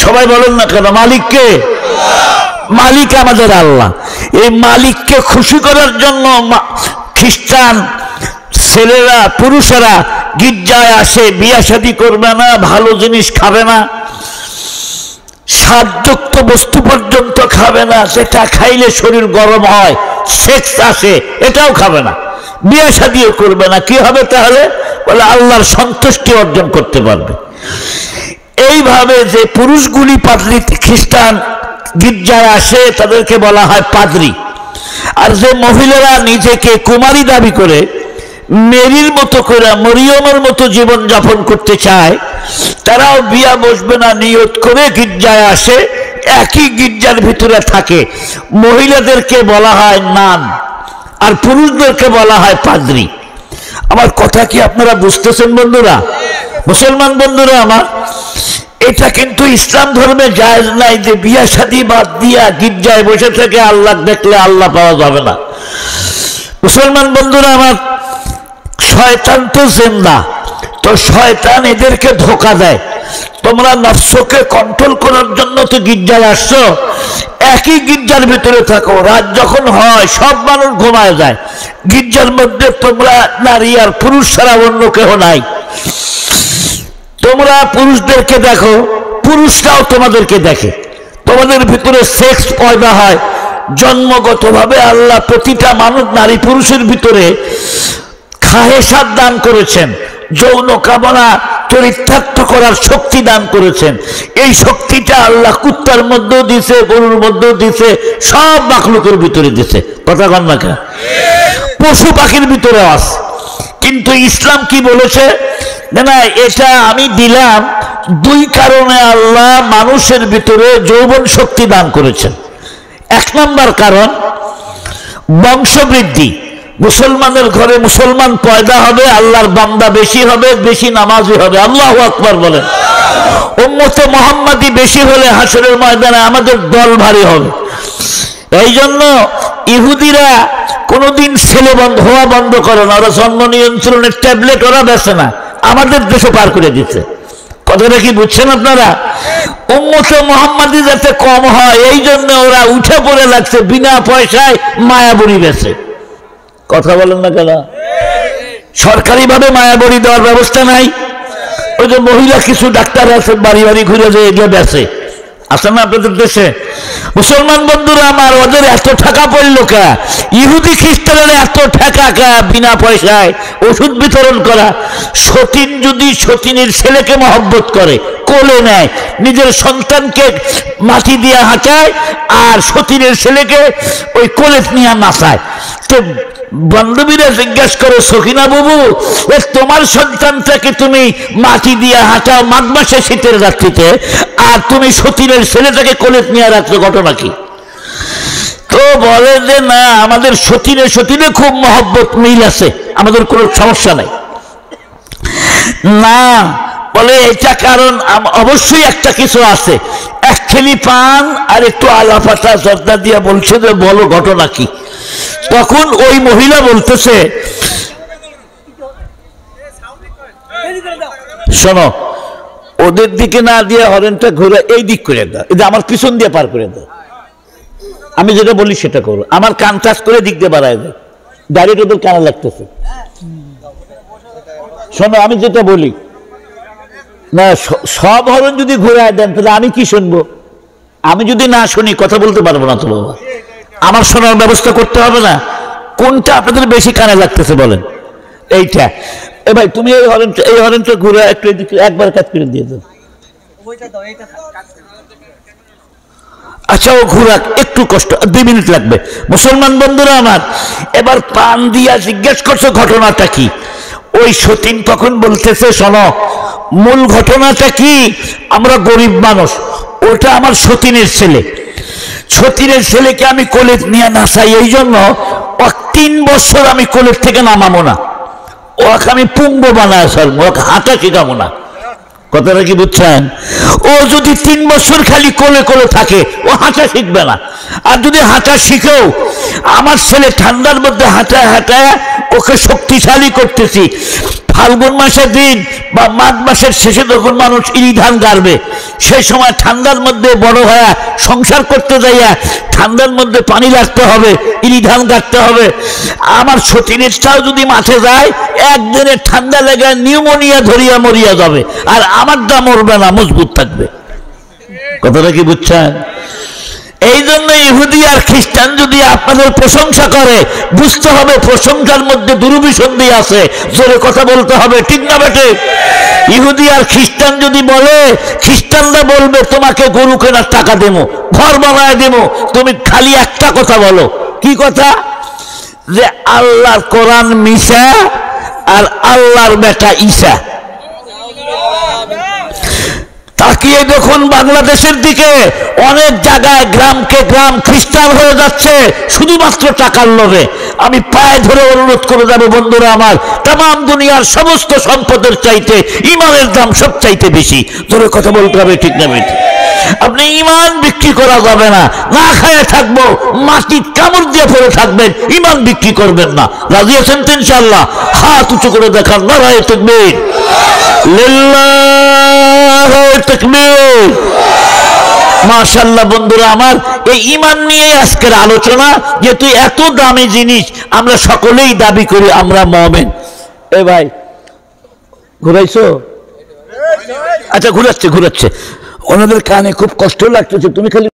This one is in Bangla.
সবাই বলেন না কেন? মালিককে? মালিক আমাদের আল্লাহ। এই মালিককে খুশি করার জন্য খ্রিস্টান ছেলেরা পুরুষেরা গির্জায় আসে, বিয়া শাদী করবে না, ভালো জিনিস খাবে না, স্বাদযুক্ত বস্তু পর্যন্ত খাবে না, যেটা খাইলে শরীর গরম হয়, সেক্স আসে, এটাও খাবে না, বিয়ে শাদীও করবে না। কি হবে তাহলে? বলে আল্লাহর সন্তুষ্টি অর্জন করতে পারবে। এইভাবে যে পুরুষগুলি পাদ্রী খ্রিস্টান গির্জায় আসে তাদেরকে বলা হয় পাদ্রী। আর যে মহিলারা নিজেকে কুমারী দাবি করে মেরির মতো করে, মরিয়মের মতো জীবন যাপন করতে চায়, তারাও বিয়া বসবে না নিয়ত করে গির্জায় আসে, একই গির্জার ভিতরে থাকে। মহিলাদেরকে বলা হয় নান আর পুরুষদেরকে বলা হয় পাদ্রী। আমার কথা কি আপনারা বুঝতেছেন বন্ধুরা? মুসলমান বন্ধুরা আমার, এটা কিন্তু ইসলাম ধর্মে জায়েজ নাই যে বিয়া শাদী বাদ দিয়া গির্জায় বসে থেকে আল্লাহ দেখলে আল্লাহ পাওয়া যাবে না। মুসলমান বন্ধুরা আমার, শয়তান তো জিন্দা, তো শয়তান এদেরকে ধোঁকা দেয়। তোমরা নফসকে কন্ট্রোল করার জন্য তো গির্জায় আসছো, একই গির্জার ভিতরে থাকো, রাত যখন হয় সব মানুষ ঘুমায় যায়, গির্জার মধ্যে তোমরা নারী আর পুরুষ ছাড়া অন্য কেহ নাই। তোমরা পুরুষদেরকে দেখো, পুরুষরাও তোমাদেরকে দেখে, তোমাদের ভিতরে সেক্স পয়দা হয় জন্মগতভাবে। আল্লাহ প্রতিটা মানুষ নারী পুরুষের ভিতরে খাহেসাত দান করেছেন, যৌন কামনা চরিতার্থ করার শক্তি দান করেছেন। এই শক্তিটা আল্লাহ কুত্তার মধ্যেও দিছে, গরুর মধ্যেও দিছে, সব মাখলুকের ভিতরে দিছে। কথা কন না কেন? পশু পাখির ভিতরে আছে। কিন্তু ইসলাম কি বলেছে? না, এটা আমি দিলাম দুই কারণে। আল্লাহ মানুষের ভিতরে যৌবন শক্তি দান করেছেন। এক নম্বর কারণ বংশবৃদ্ধি। মুসলমানের ঘরে মুসলমান পয়দা হবে, আল্লাহর বান্দা বেশি হবে, বেশি নামাজি হবে। আল্লাহু আকবার বলেন। উম্মতে মুহাম্মাদি বেশি হলে হাসরের ময়দানে আমাদের দল ভারী হবে। এই জন্য ইহুদিরা কোনোদিন ছেলে হওয়া বন্ধ করে না, ওরা জন্ম নিয়ন্ত্রণের ট্যাবলেট ওরা বেছে না, আমাদের দেশে পার করে দিচ্ছে। কথাটা কি বুঝছেন আপনারা? উম্মতে মুহাম্মাদি যাতে কম হয় এই জন্য ওরা উঠে পড়ে লাগছে, বিনা পয়সায় মায়াবড়ি বেছে। কথা বলেন না কেন? সরকারি ভাবে মায়াবড়ি দেওয়ার ব্যবস্থা নাই। ওই যে মহিলা কিছু ডাক্তার আছে বাড়ি বাড়ি ঘুরে যে এগিয়ে বেছে, আছে না আপনাদের দেশে? মুসলমান বন্ধুরা আমার, ওদের এত টাকা পড়ল কা? ইহুদি খ্রিস্টানের এত টাকা কা বিনা পয়সায় ওষুধ বিতরণ করা? সতীন যদি সতীনের ছেলেকে মহব্বত করে, কোলে নেয়, নিজের সন্তানকে মাটি দিয়ে হাঁচায়, আর সতীনের ছেলেকে ওই কোলে নিয়ে নাচায়। তো বান্ধবীরা জিজ্ঞাসা করে, সখিনা বাবু, তোমার সন্তানটাকে তুমি মাটি দিয়ে হাঁটাও মাঘ মাসে শীতের রাত্রিতে, আর তুমি সতীনের ছেলেটাকে কোলে নিয়ে রাখছো, ঘটনা কি? তো বলে যে না, আমাদের সতীনে সতীনে খুব মহব্বত মিল আছে, আমাদের কোনো সমস্যা নাই। না, বলে এটা কারণ অবশ্যই একটা কিছু আছে, এক খেলি পান আর একটু আলাপাতা জর্দা দিয়া বলছে যে বলো ঘটনা কি? তখন ওই মহিলা বলতেছে, শোনো, ওদের দিকে না দিয়ে হরেনটা ঘুরে এই দিক করে দাও, এটা আমার পিছন দিয়ে পার করে দাও, আমি যেটা বলি সেটা করো, আমার কান টাচ করে দিক দিয়ে বাড়ায় দাও, ডাইরেক্ট ওদের কানে লাগতেছে। শোনো, আমি যেটা বলি না, সব হরন যদি ঘুরায় দেন তাহলে আমি কি শুনবো? আমি যদি না শুনি কথা বলতে পারবো না তো বাবা। আমার শোনার ব্যবস্থা করতে হবে না? কোনটা আপনাদের বেশি কানে লাগতেছে বলেন? এইটা। এ ভাই, তুমি এই হরেনটা ঘুরে একটু একবার কাজ করে দিয়ে দাও। আচ্ছা, ও ঘুরাক, একটু কষ্ট, 2 মিনিট লাগবে। মুসলমান বন্ধুরা আমার, এবার পান দিয়া জিজ্ঞেস করছো ঘটনাটা কি? ওই সতীন তখন বলতেছে, শোনো, মূল ঘটনাটা কি? আমরা গরিব মানুষ, ওটা আমার সতীনের ছেলে, সতীনের ছেলেকে আমি কোলে নিয়ে নাচাই, এই জন্য 3 বছর আমি কোলের থেকে নামাবো না, ওকে আমি পুঙ্গ বানায় ফেলবো, ওকে হাঁটা শেখাবো না। কথাটা কি বুঝছেন? ও যদি 3 বছর খালি কোলে কোলে থাকে, ও হাঁটা শিখবে না। আর যদি হাঁটা শিখেও, আমার ছেলে ঠান্ডার মধ্যে হাঁটায় হাঁটায় ওকে শক্তিশালী করতেছি। ফাল্গুন মাসের দিন বা মাঘ মাসের শেষে যখন মানুষ ইরি ধান গাড়বে, সেই সময় ঠান্ডার মধ্যে বড় হয়ে সংসার করতে যাইয়া ঠান্ডার মধ্যে পানি রাখতে হবে, ইরি ধান গাড়তে হবে। আমার সতীনেরটাও যদি মাঠে যায়, একদিনে ঠান্ডা লেগে নিউমোনিয়া ধরিয়া মরিয়া যাবে, আর আমারটা মরবে না, মজবুত থাকবে। কথাটা কি বুঝছেন? এই জন্য ইহুদি আর খ্রিস্টান যদি আপনাদের প্রশংসা করে, বুঝতে হবে প্রশংসার মধ্যে দুরভিসন্ধি আছে। জোরে কথা বলতে হবে, ঠিক না বেটে? ইহুদি আর খ্রিস্টান যদি বলে, খ্রিস্টানরা বলবে তোমাকে গরু কেনার টাকা দেবো, ঘর বানায় দেবো, তুমি খালি একটা কথা বলো। কি কথা? যে আল্লাহর কোরআন মিশা আর আল্লাহর বেটা ঈসা। তাকিয়ে দেখুন বাংলাদেশের দিকে, অনেক জায়গায় গ্রামকে গ্রাম খ্রিস্টান হয়ে যাচ্ছে শুধুমাত্র টাকার লোভে। আমি পায়ে ধরে অনুরোধ করে যাবো, বন্ধুরা আমার, তাম দুনিয়ার সমস্ত সম্পদের চাইতে ইমানের দাম সব চাইতে বেশি। ধরে কথা বলতে হবে, ঠিক না বেশি? আপনি ইমান বিক্রি করা যাবে না। না খায় থাকবো, মাটির কামড় দিয়ে পড়ে থাকবেন, ইমান বিক্রি করবেন না। রাজি আছেন তো ইনশাআল্লাহ? হাত উঁচু করে দেখান, নারায়ে তাকবীর, লিল্লাহি তাকবীর। মাশাআল্লাহ বন্ধুরা আমার, এই ঈমান নিয়ে আজকের আলোচনা। যেহেতু এত দামি জিনিস, আমরা সকলেই দাবি করি আমরা মুমিন। এ ভাই ঘুরাইছো? আচ্ছা ঘুরাচ্ছে, ওনাদের কানে খুব কষ্ট লাগতেছে, তুমি খালি